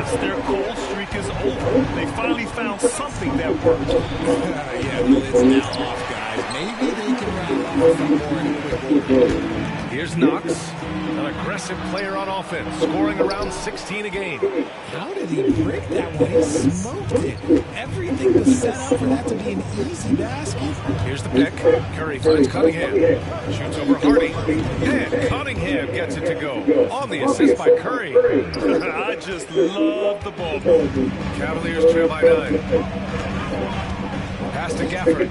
Yes, their cold streak is over. They finally found something that worked. Yeah, well, it's now off, guys. Maybe they can rattle off a few more in quick order. Here's Knox, an aggressive player on offense, scoring around 16 a game. How did he break that one? He smoked it. Everything was set up for that to be an easy basket. Here's the pick. Curry finds Cunningham. Shoots over Hardy. And Cunningham gets it to go. On the assist by Curry. I just love the ball. Cavaliers trail by 9. Pass to Gafford.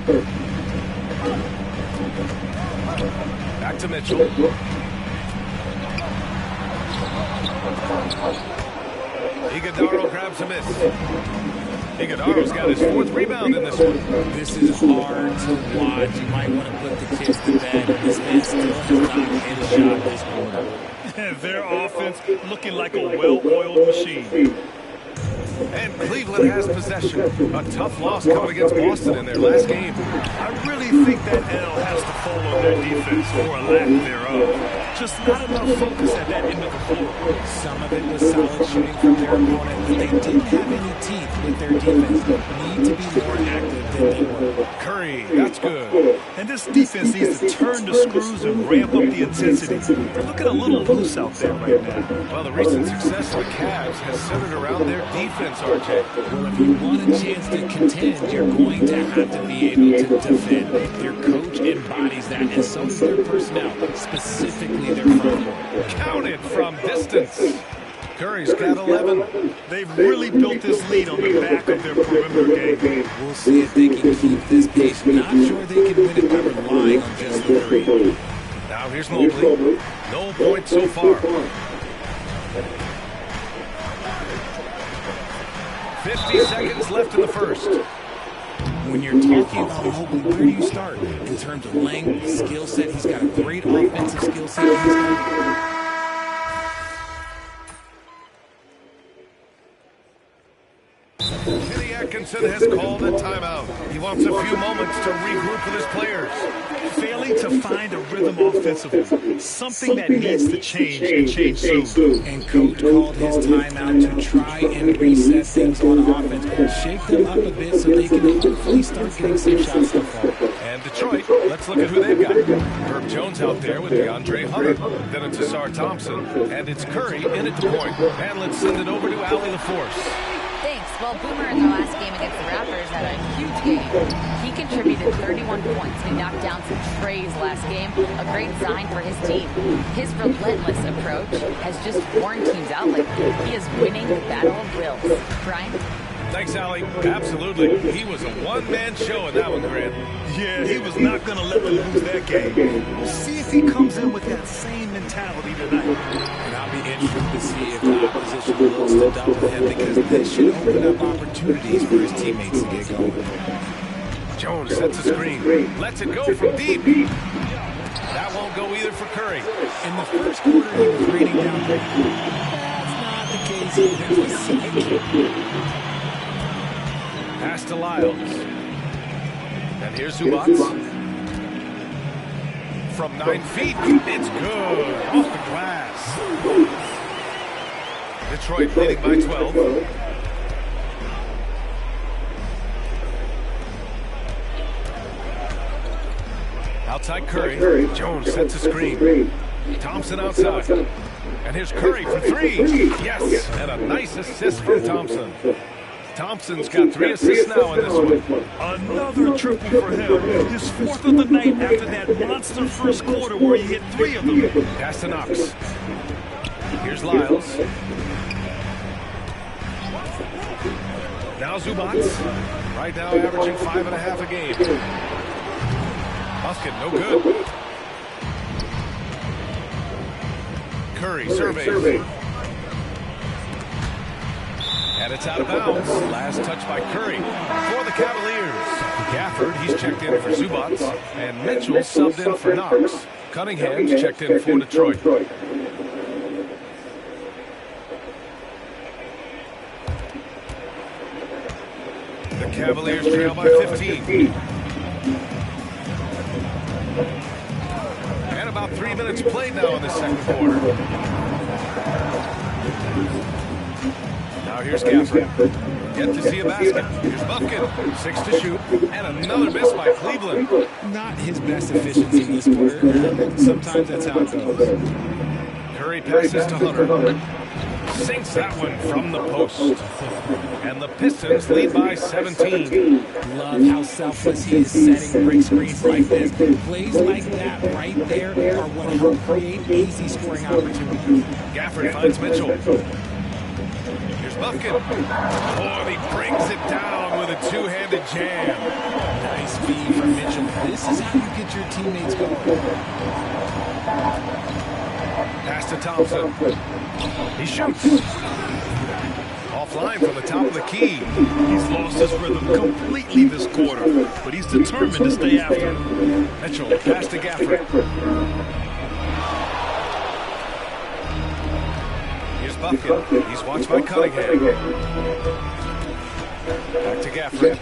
Back to Mitchell. Iguodaro grabs a miss. Iguodaro's got his 4th rebound in this one. This is hard to watch. You might want to put the kids to bed. This man still has not hit a shot this quarter. Their offense looking like a well-oiled machine. And Cleveland has possession. A tough loss coming against Boston in their last game. I really think that L has to fall on their defense, or a lack thereof. Just not enough focus at that end of the floor. Some of it was solid shooting from their opponent, but they didn't have any teeth with their defense. They need to be more active than they were. Curry, that's good. And this defense needs to turn the screws and ramp up the intensity. They're looking a little loose out there right now. Well, the recent success of the Cavs has centered around their defense, RJ. Well, if you want a chance to contend, you're going to have to be able to defend. Their coach embodies that, and so does their personnel, specifically their front court. Counted from distance. Curry's got 11. They've really built this lead on the back of their perimeter game. We'll see if they can keep this pace. Not sure they can win it by relying on just the 3. Now here's Mobley. No points so far. 50 seconds left in the first. When you're talking about Mobley, where do you start? In terms of length, skill set, he's got a great offensive skill set. Kenny Atkinson has called a timeout. He wants a few moments to regroup with his players. Failing to find a rhythm offensively. Something that needs to change and change soon. And Coach called his timeout to try and reset things on offense. Shake them up a bit so they can hopefully start getting some shots to fall. And Detroit, let's look at who they've got. Herb Jones out there with DeAndre Hunter. Then it's Asar Thompson. And it's Curry in at the point. And let's send it over to Allie LaForce. Thanks. Well, Boomer in their last game against the Raptors had a huge game. He contributed 31 points. He knocked down some trays last game. A great sign for his team. His relentless approach has just worn teams out lately. He is winning the battle of wills. Brian? Thanks, Allie. Absolutely. He was a one-man show in that one, Grant. Yeah, he was not going to let them lose that game. We'll see if he comes in with that same mentality tonight. And I'll be interested to see if the opposition looks to double him, because this should open up opportunities for his teammates to get going. Jones sets a screen. Lets it go from deep. That won't go either for Curry. In the first quarter, he was raining down. That's not the case in the second. Pass to Lyles. And here's Zubac. From 9 feet. It's good. Off the glass. Detroit leading by 12. Outside Curry. Jones sets a screen. Thompson outside. And here's Curry for 3. Yes. And a nice assist from Thompson. Thompson's got 3 assists now in this one. Another triple for him. His 4th of the night after that monster first quarter where he hit 3 of them. Pass to Knox. Here's Lyles. Now Zubac. Right now averaging 5.5 a game. Musket, no good. Curry surveys. And it's out of bounds. Last touch by Curry for the Cavaliers. Gafford, he's checked in for Zubac. And Mitchell subbed in for Knox. Cunningham's checked in for Detroit. The Cavaliers trail by 15. And about 3 minutes played now in the second quarter. Now Now here's Gafford. Yet to see a basket. Here's Buffkin. 6 to shoot. And another miss by Cleveland. Not his best efficiency this quarter. Sometimes that's how it goes. Curry passes to Hunter. Sinks that one from the post. And the Pistons lead by 17. Love how selfless he is setting break screens like this. Plays like that right there are what help create easy scoring opportunities. Gafford finds Mitchell. Here's Buffkin. Oh, and he brings it down with a two-handed jam. Nice feed from Mitchell. This is how you get your teammates going. Pass to Thompson. He shoots. Offline from the top of the key. He's lost his rhythm completely this quarter, but he's determined to stay after it. Mitchell, pass to Gafford. Here's Buffkin. He's watched by Cunningham. Back to Gafford.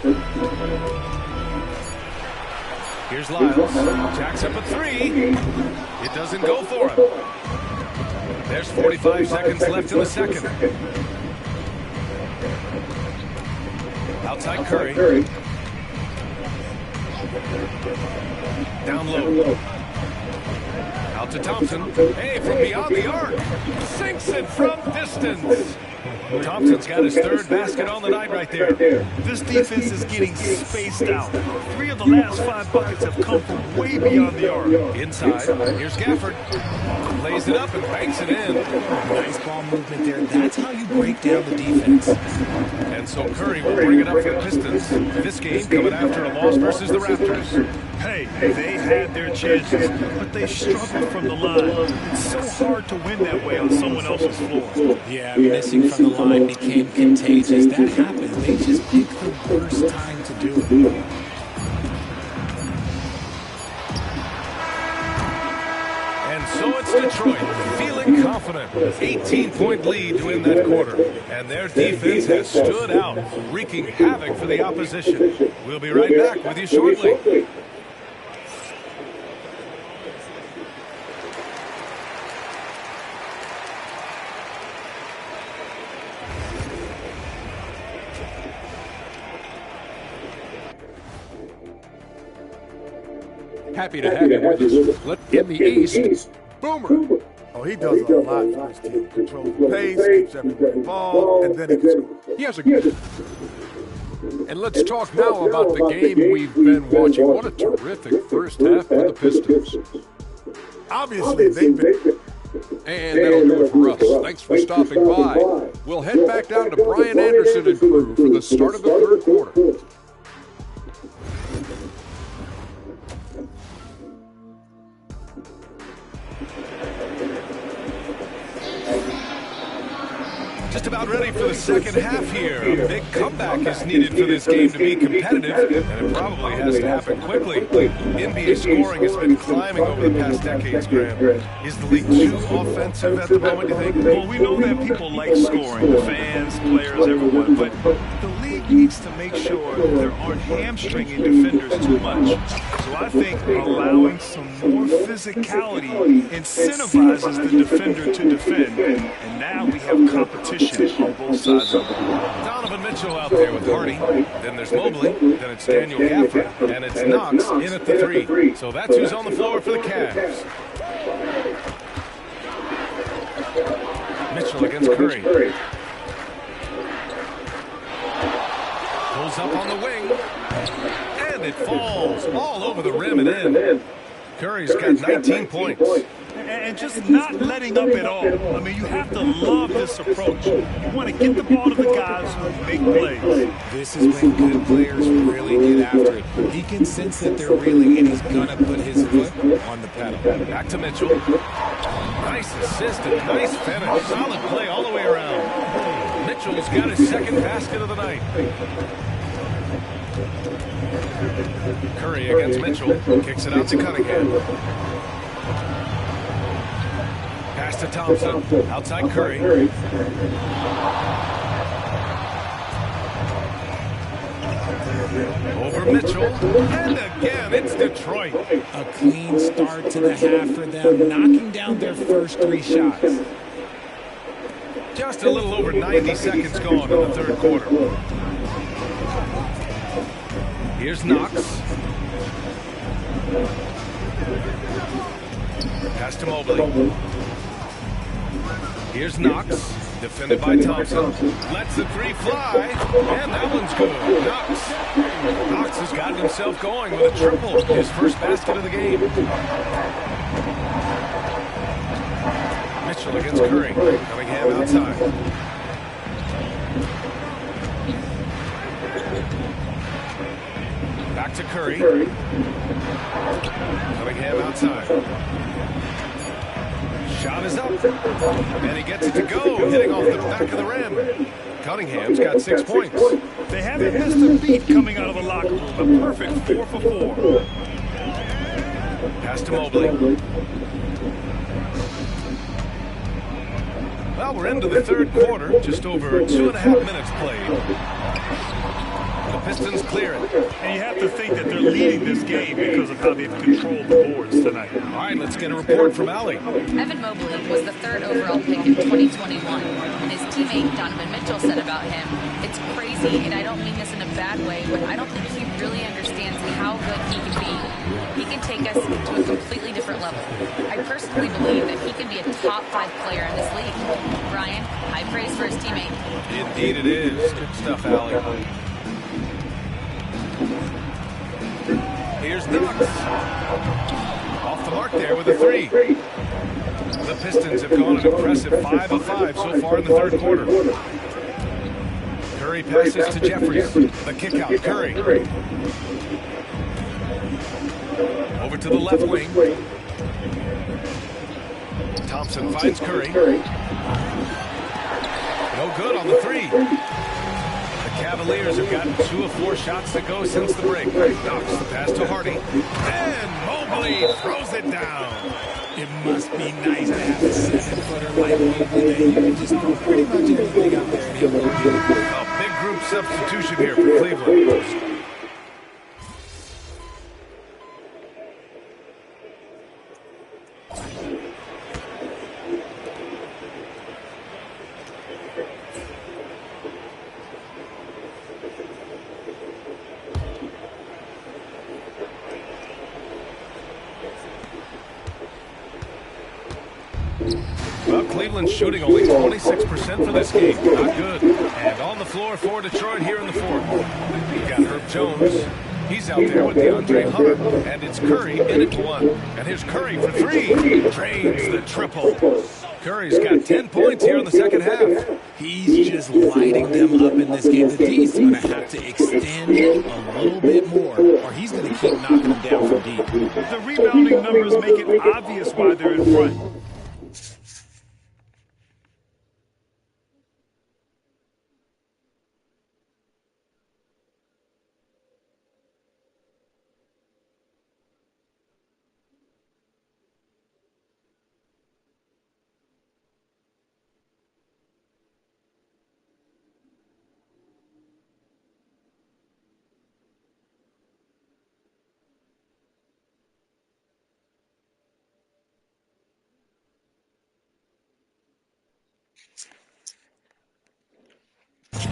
Here's Lyles. Jacks up a three. It doesn't go for him. There's 45 seconds left in the second. Outside Curry. Down low. Out to Thompson. Hey, from beyond the arc. Sinks it from distance. Thompson's got his third basket on the night right there. This defense is getting spaced out. 3 of the last 5 buckets have come from way beyond the arc. Inside, here's Gafford. Lays it up and banks it in. Nice ball movement there. That's how you break down the defense. And so Curry will bring it up for the Pistons. This game coming after a loss versus the Raptors. Hey, they had their chances, but they struggled from the line. It's so hard to win that way on someone else's floor. Yeah, missing from the line became contagious. That happens. They just picked the worst time to do it. And so it's Detroit, feeling confident. 18-point lead to win that quarter. And their defense has stood out, wreaking havoc for the opposition. We'll be right back with you shortly. Happy to have you with us. In the East, Boomer. Oh, he does a lot for his team. Controls the pace, keeps everyone involved, and then he can score. He has a good. And let's talk now about the game we've been watching. What a terrific first half for the Pistons. Obviously, they've been. And that'll do it for us. Thanks for stopping by. We'll head back down to Brian Anderson and crew for the start of the third quarter. Just about ready for the second half here. A big comeback is needed for this game to be competitive, and it probably has to happen quickly. NBA scoring has been climbing over the past decades, Graham. Is the league too offensive at the moment, you think? Well, we know that people like scoring, the fans, players, everyone, but the league needs to make sure there aren't hamstringing defenders too much. So I think allowing some more physicality incentivizes the defender to defend, and now we have competition on both sides of the ball. Donovan Mitchell out there with Hardy. Then there's Mobley. Then it's Daniel Gafford. And it's Knox in at the three. So that's who's on the floor for the Cavs. Mitchell against Curry. Pulls up on the wing. And it falls all over the rim and in. Curry's got 19 points. And just not letting up at all. I mean, you have to love this approach. You want to get the ball to the guys who make plays. This is when good players really get after it. He can sense that they're reeling, and he's going to put his foot on the pedal. Back to Mitchell. Nice assist and nice finish. Solid play all the way around. Mitchell's got his second basket of the night. Curry against Mitchell. Kicks it out to Cunningham. Pass to Thompson. Outside Curry. Over Mitchell. And again, it's Detroit. A clean start to the half for them, knocking down their first 3 shots. Just a little over 90 seconds gone in the third quarter. Here's Knox. Pass to Mobley. Here's Knox. Defended by Thompson. Lets the three fly. And that one's good. Knox has gotten himself going with a triple. His first basket of the game. Mitchell against Curry. Cunningham outside. Back to Curry. Cunningham outside. Shot is up. And he gets it to go. Hitting off the back of the rim. Cunningham's got 6 points. They haven't missed a beat coming out of the locker room. A perfect 4 for 4. Pass to Mobley. Well, we're into the third quarter. Just over 2.5 minutes played. The Pistons clear it. And you have to think that they're leading this game because of how they've controlled the boards tonight. All right, let's get a report from Allie. Evan Mobley was the 3rd overall pick in 2021. And his teammate Donovan Mitchell said about him, "It's crazy, and I don't mean this in a bad way, but I don't think he really understands how good he can be. He can take us to a completely different level. I personally believe that he can be a top 5 player in this league." Brian, high praise for his teammate. Indeed it is. Good stuff, Allie. Here's Knox. Off the mark there with a 3. The Pistons have gone an impressive 5 of 5 so far in the third quarter. Curry passes to Jeffries. The kick out. Curry. Over to the left wing. Thompson finds Curry. No good on the 3. The Cavaliers have gotten 2 of 4 shots to go since the break. Knox the pass to Hardy. And Mobley throws it down. It must be nice to have a 7-footer like Mobley that you can just throw pretty much anything out there and he'll go get it. A big group substitution here for Cleveland. Well, Cleveland's shooting only 26% for this game. Not good. And on the floor for Detroit here in the fourth. We've got Herb Jones. He's out there with DeAndre Hunter. And it's Curry in at 1. And here's Curry for 3. Drains the triple. Curry's got 10 points here in the second half. He's just lighting them up in this game. The D's going to have to extend a little bit more, or he's going to keep knocking them down from deep. The rebounding numbers make it obvious why they're in front.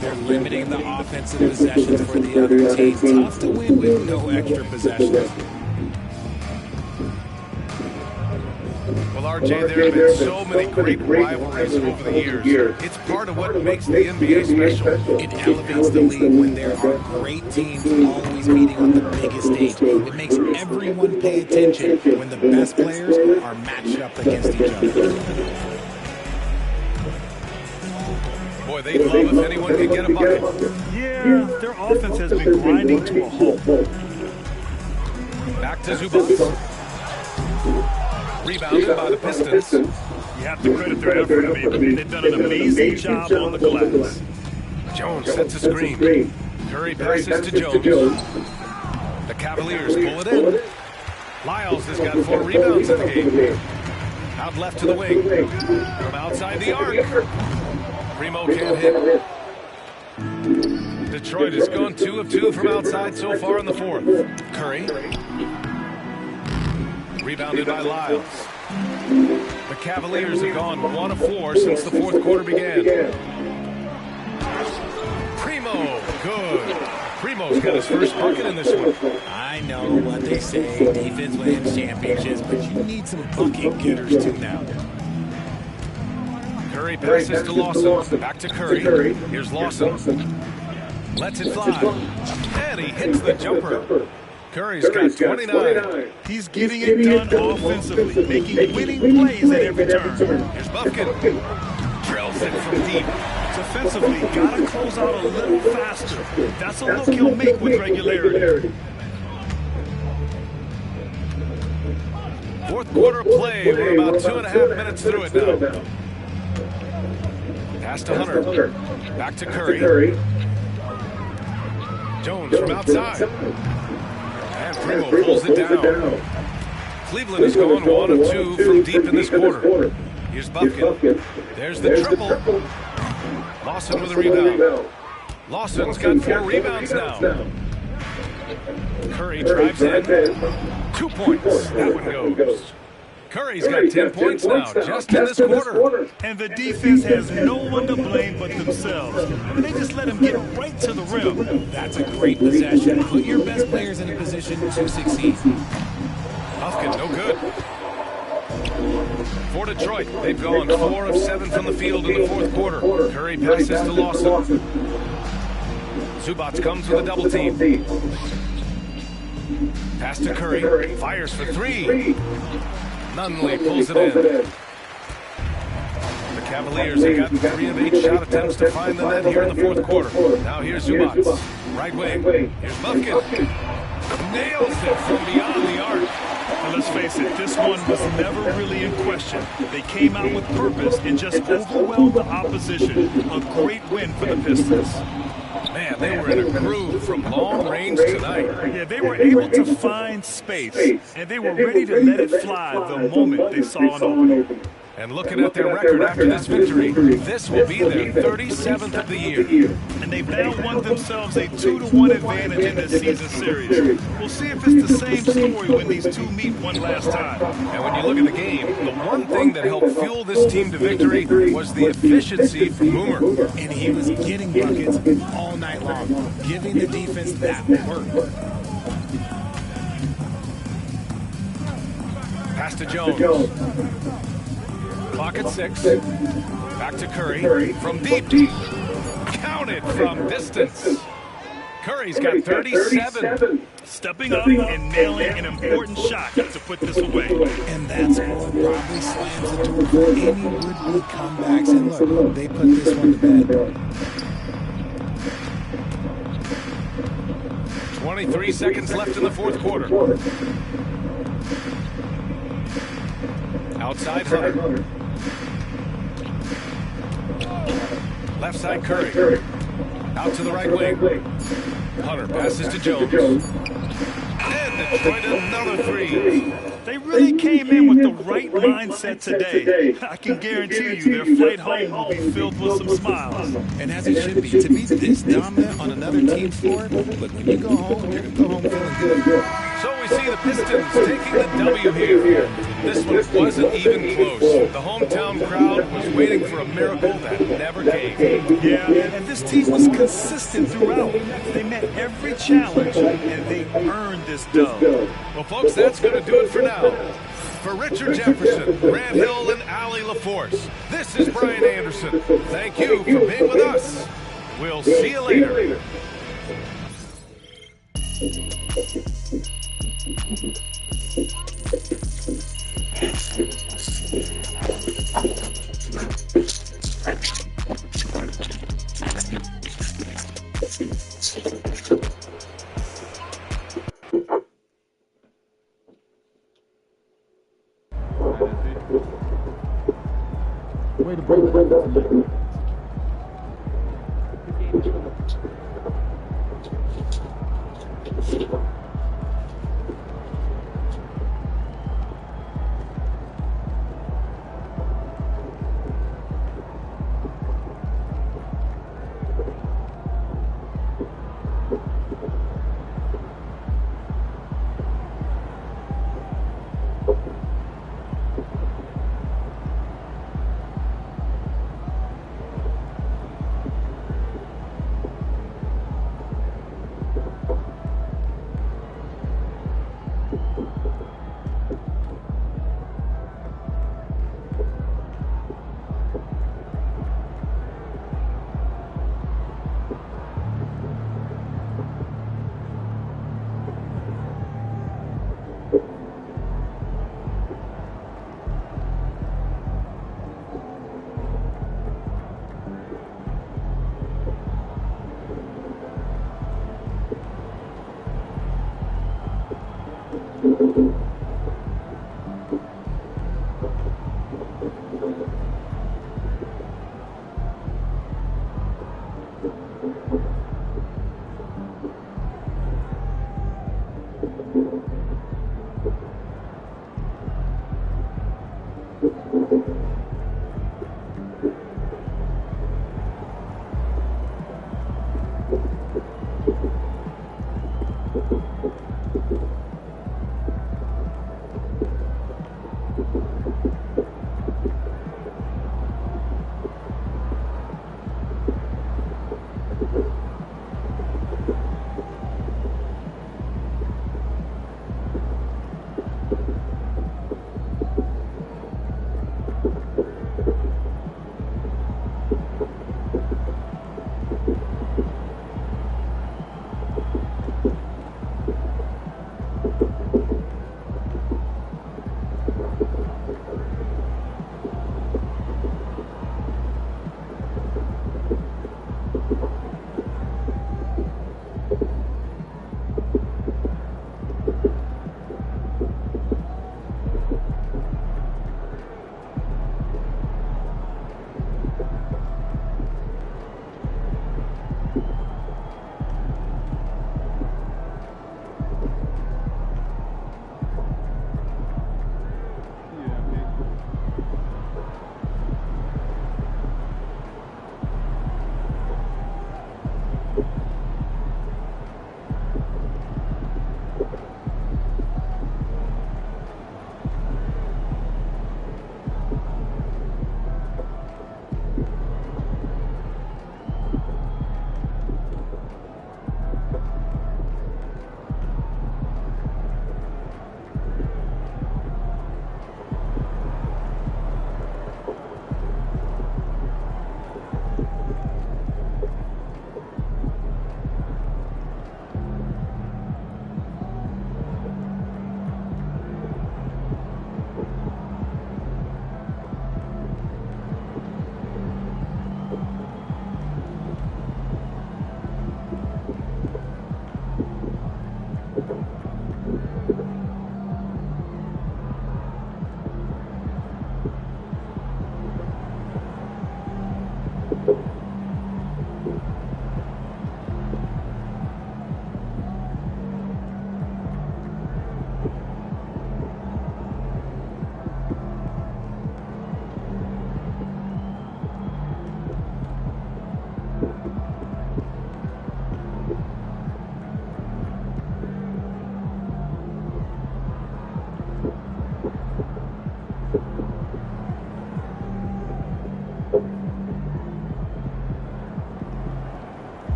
They're limiting the offensive possessions for the other team. Tough to win with no extra possessions. Well, RJ, there have been so many great rivalries over the years. It's part of what makes the NBA special. It elevates the league when there are great teams always meeting on the biggest stage. It makes everyone pay attention when the best players are matched up against each other. Boy, they'd love if anyone could get a bucket. Yeah, their offense has been grinding to a halt. Back to Zubac. Rebounded by the Pistons. You have to credit their effort. I mean, they've done an amazing job on the glass. Jones sets a screen. Curry passes to Jones. The Cavaliers pull it in. Lyles has got 4 rebounds in the game. Out left to the wing. From outside the arc. Primo can't hit. Detroit has gone 2 of 2 from outside so far in the fourth. Curry. Rebounded by Lyles. The Cavaliers have gone 1 of 4 since the fourth quarter began. Primo, good. Primo's got his first bucket in this one. I know what they say, defense wins championships, but you need some bucket getters too now. Curry passes to Lawson. Back to Curry. Here's Lawson. Lets it fly. And he hits the jumper. Curry's got 29. He's getting it done offensively, making winning plays at every turn. Here's Buffkin. Drills it from deep. Defensively, gotta close out a little faster. That's a look he'll make with regularity. Fourth quarter play. We're about 2.5 minutes through it now. Pass to Hunter. Back to Curry. Jones from outside. And Primo pulls it down. Cleveland is going 1 of 2 from deep in this quarter. Here's Buffkin. There's the triple. Lawson with a rebound. Lawson's got 4 rebounds now. Curry drives in. 2 points. That one goes. Curry's got 10 points now, just in this quarter. And the defense has no one to blame but themselves. They just let him get right to the rim. That's a great possession. Put your best players in a position to succeed. Buffkin, no good. For Detroit, they've gone 4 of 7 from the field in the fourth quarter. Curry passes to Lawson. Zubac comes with a double team. Pass to Curry. Fires for 3. Nunley pulls it in. The Cavaliers have got 3 of 8 shot attempts to find the net here in the fourth quarter. Now here's Zubac. Right wing. Here's Buffkin. Nails it from beyond the arc. And let's face it, this one was never really in question. They came out with purpose and just overwhelmed the opposition. A great win for the Pistons. Man, they were in a groove from long range tonight. Yeah, they were able to find space, and they were ready to let it fly the moment they saw an opening. And looking at their record after this victory, this will be their 37th of the year. And they've now won themselves a 2-1 advantage in this season series. We'll see if it's the same story when these two meet one last time. And when you look at the game, the one thing that helped fuel this team to victory was the efficiency from Boomer. And he was getting buckets all night long, giving the defense that work. Pass to Jones. Clock at 6. Back to Curry. From deep. Counted from distance. Curry's got 37. Stepping up and nailing an important shot to put this away. And that score probably slams the door for any would-be comebacks. And look, they put this one to bed. 23 seconds left in the fourth quarter. Outside Hunter. Left side Curry. Out to the right wing. Hunter passes to Jones. And Detroit another 3. They really came in with the right mindset today. I can guarantee you their flight home will be filled with some smiles. And as it should be, to be this dominant on another team's floor, look, when you go home, you're going to go home feeling good. So we see the Pistons taking the W here. This one wasn't even close. The hometown crowd was waiting for a miracle that never came. Yeah, and this team was consistent throughout. They met every challenge, and they earned this dub. Well, folks, that's going to do it for now. For Richard Jefferson, Grant Hill, and Allie LaForce, this is Brian Anderson. Thank you for being with us. We'll see you later. Way to bring that.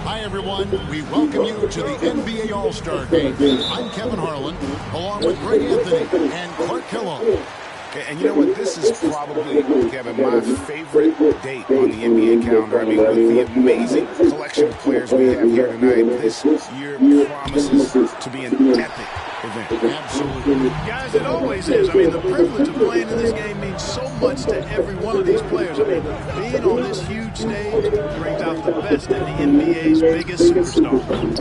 Hi, everyone. We welcome you to the NBA All-Star Game. I'm Kevin Harlan, along with Greg Anthony and Clark Kellogg. And you know what? This is probably, Kevin, my favorite date on the NBA calendar. I mean, with the amazing collection of players we have here tonight, this year promises to be an epic event. Absolutely. Guys, it always is. I mean, the privilege of playing in this game means so much to every one of these players. I mean, being on this huge stage brings out the best in the NBA's biggest superstars.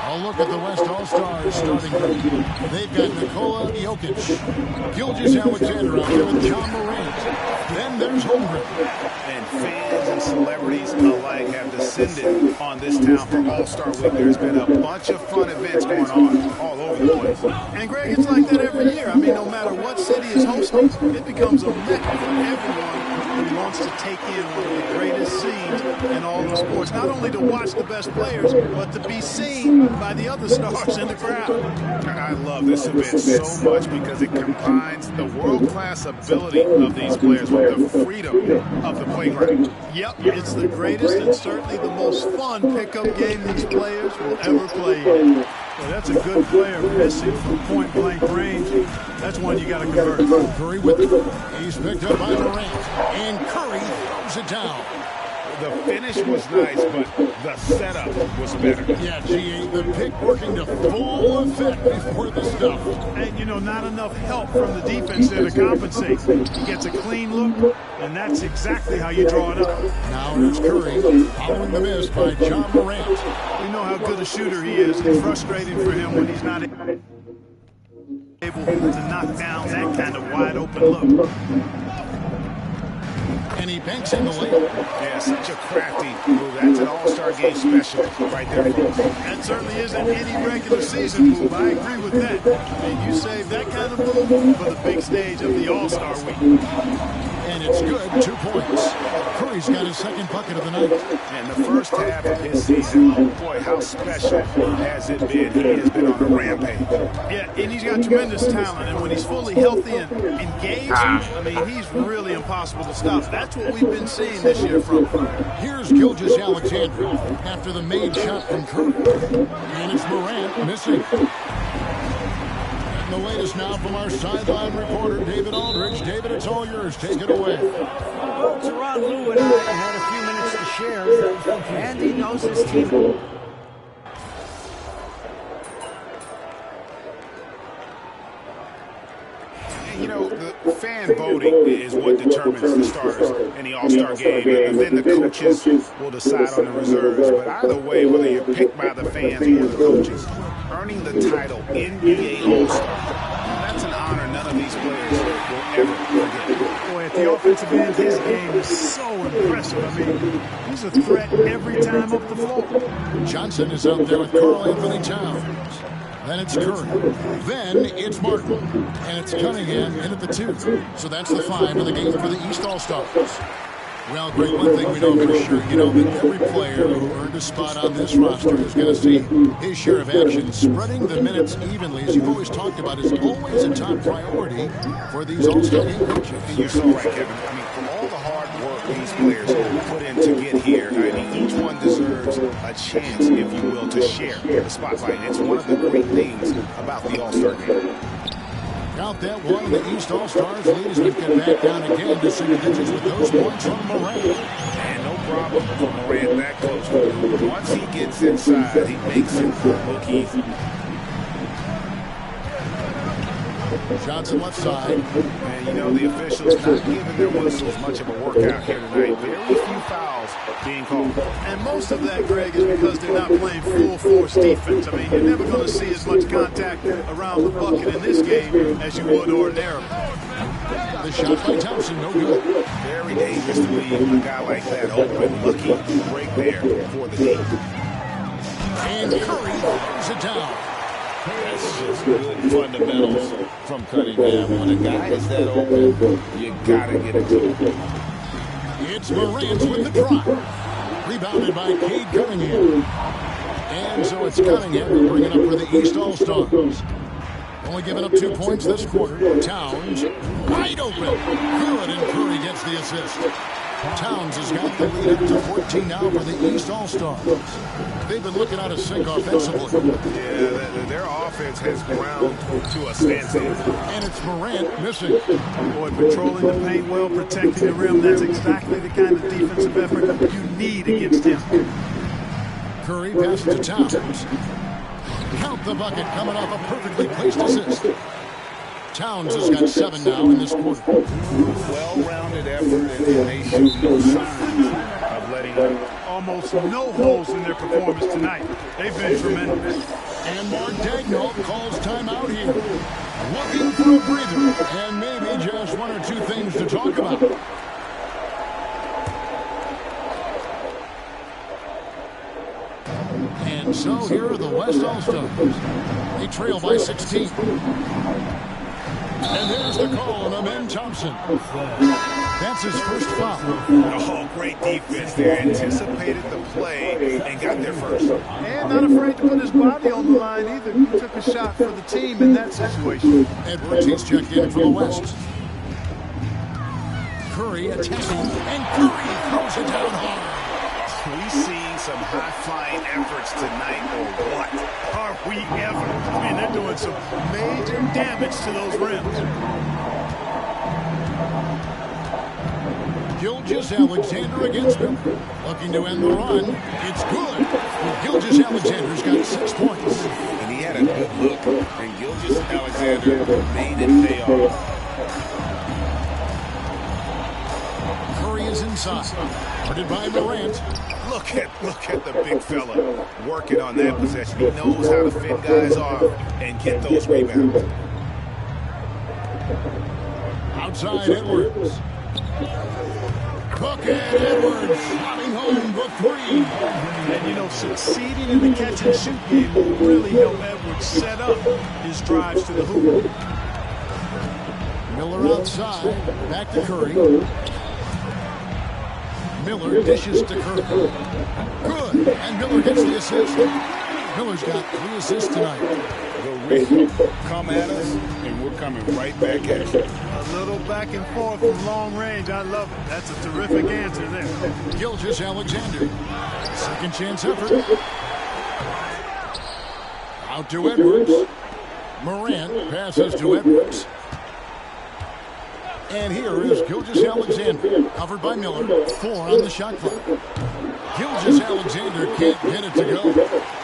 A look at the West All-Stars starting group. They've got Nikola Jokic, Gilgeous-Alexander out there with John Morant. Then there's Holmgren. And fans and celebrities alike have descended on this town for All-Star Week. There's been a bunch of fun events going on all over the place. And, Greg, it's like that every year. I mean, no matter what city is hosting, it becomes a mecca for everyone who wants to take in one of the greatest scenes in all of sports. Not only to watch the best players, but to be seen by the other stars in the crowd. I love this event so much because it combines the world-class ability of these players with the freedom of the playground. Yep, it's the greatest and certainly the most fun pickup game these players will ever play in. Well, that's a good player missing from point-blank range. That's one you got to convert. Curry with it. He's picked up by Morant. And Curry throws it down. The finish was nice, but the setup was better. Yeah, GA, the pick working to full effect before the stuff. And, you know, not enough help from the defense there to compensate. He gets a clean look, and that's exactly how you draw it up. Now here's Curry, following the miss by John Morant. We know how good a shooter he is. It's frustrating for him when he's not able to knock down that kind of wide-open look. And he banks in the layup. Yeah, such a crafty move. That's an all-star game special right there, folks. That certainly isn't any regular season move. I agree with that. And you save that kind of move for the big stage of the All-Star Week. And it's good, 2 points. Curry's got his second bucket of the night. And the first half of his season, oh boy, how special has it been? He has been on a rampage. Yeah, and he's got tremendous talent. And when he's fully healthy and engaged, I mean, he's really impossible to stop. That's what we've been seeing this year from him. Here's Gilgeous-Alexander after the made shot from Curry. And it's Morant missing. And the latest now from our sideline reporter, David Aldridge. David, it's all yours. Take it away. Well, Teron Lou and I had a few minutes to share, and he knows his team. You know, the fan voting is what determines the starters in the All-Star game, and then the coaches will decide on the reserves. But either way, whether you're picked by the fans or the coaches, earning the title NBA All-Star, that's an honor none of these players will ever forget. Boy, at the offensive end, his game is so impressive. I mean, he's a threat every time up the floor. Johnson is out there with Karl Anthony Towns. Then it's Curry. Then it's Martin. And it's Cunningham in at the 2. So that's the 5 in the game for the East All-Stars. Well, Greg, one thing we know for sure, you know, that every player who earned a spot on this roster is going to see his share of action. Spreading the minutes evenly, as you've always talked about, is always a top priority for these All-Star game coaches. And you're so right, Kevin. I mean, from all the hard work these players put in to get here, I mean, each one deserves a chance, if you will, to share the spotlight. It's one of the great things about the All-Star game. Count that one. The East All-Stars lead as we get back down again to single digits with those points from Morant. And no problem for Morant that close. Once he gets inside, he makes it look easy. Johnson left side. And, you know, the officials not giving their whistles much of a workout here tonight. Very few fouls being called. And most of that, Greg, is because they're not playing full-force defense. I mean, you're never going to see as much contact around the bucket in this game as you would ordinarily. The shot by Thompson, no good. Very dangerous to leave a guy like that open. Lucky break there for the team. And Curry throws it down. That's just good fundamentals from Cunningham. When a guy is that open, you gotta get it to him. It's Morant with the drive. Rebounded by Cade Cunningham. And so it's Cunningham to bring it up for the East All-Stars. Only giving up 2 points this quarter. Towns wide open. Good, and Curry gets the assist. Towns has got the lead up to 14 now for the East All-Stars. They've been looking out of sync offensively. Yeah, their offense has ground to a standstill. And it's Morant missing. Boy, patrolling the paint well, protecting the rim, that's exactly the kind of defensive effort you need against him. Curry passes to Towns. Count the bucket, coming off a perfectly placed assist. Towns has got 7 now in this quarter. Well-rounded effort, and they show no signs of letting up. Almost no holes in their performance tonight. They've been tremendous. And Mark Daigneault calls timeout here. Looking for a breather, and maybe just one or two things to talk about. And so here are the West All-Stars. They trail by 16. And there's the call on Amen Thompson. That's his first foul. Oh, great defense there. Anticipated the play and got there first. And not afraid to put his body on the line either. He took a shot for the team in that situation. Edwards is checked in for the West. Curry attacking, and Curry throws it down hard. We see some high-flying efforts tonight, or what? Are we ever? I mean, they're doing some major damage to those rims. Gilgeous-Alexander against him. Looking to end the run. It's good. Gilgeous-Alexander's got 6 points. And he had a good look, and Gilgeous-Alexander made it pay off. Curry is inside. Guarded by Morant. Look at the big fella working on that possession. He knows how to fend guys off and get those rebounds. Outside Edwards. Cook and Edwards sliding home the 3. And, you know, succeeding in the catch-and-shoot game will really help Edwards set up his drives to the hoop. Miller outside. Back to Curry. Miller dishes to Curry. Good. And Miller gets the assist. Miller's got 3 assists tonight. Come at us, and we're coming right back at you. A little back and forth from long range. I love it. That's a terrific answer there. Gilgeous-Alexander. Second chance effort. Out to Edwards. Morant passes to Edwards. And here is Gilgeous-Alexander, covered by Miller, 4 on the shot clock. Gilgeous-Alexander can't get it to go.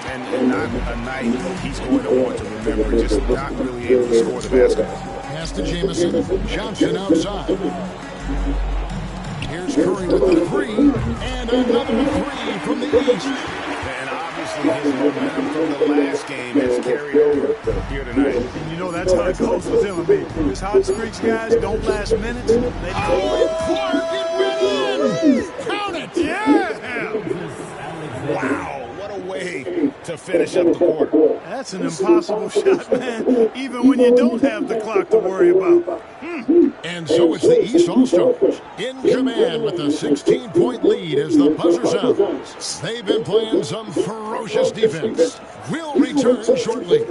And not a night he's going to want to remember, just not really able to score the basketball. Pass to Jamison. Johnson outside. Here's Curry with the 3, and another 3 from the East. And obviously his momentum from the last game has carried over here tonight. And you know that's how it goes with him. I mean, his hot streaks, guys, don't last minutes. They Clark, it went in! Count it! Yeah! Wow, what a way to finish up the quarter. That's an impossible shot, man, even when you don't have the clock to worry about. And so it's the East All-Stars in command with a 16-point lead as the buzzer sounds. They've been playing some ferocious defense. We'll return shortly.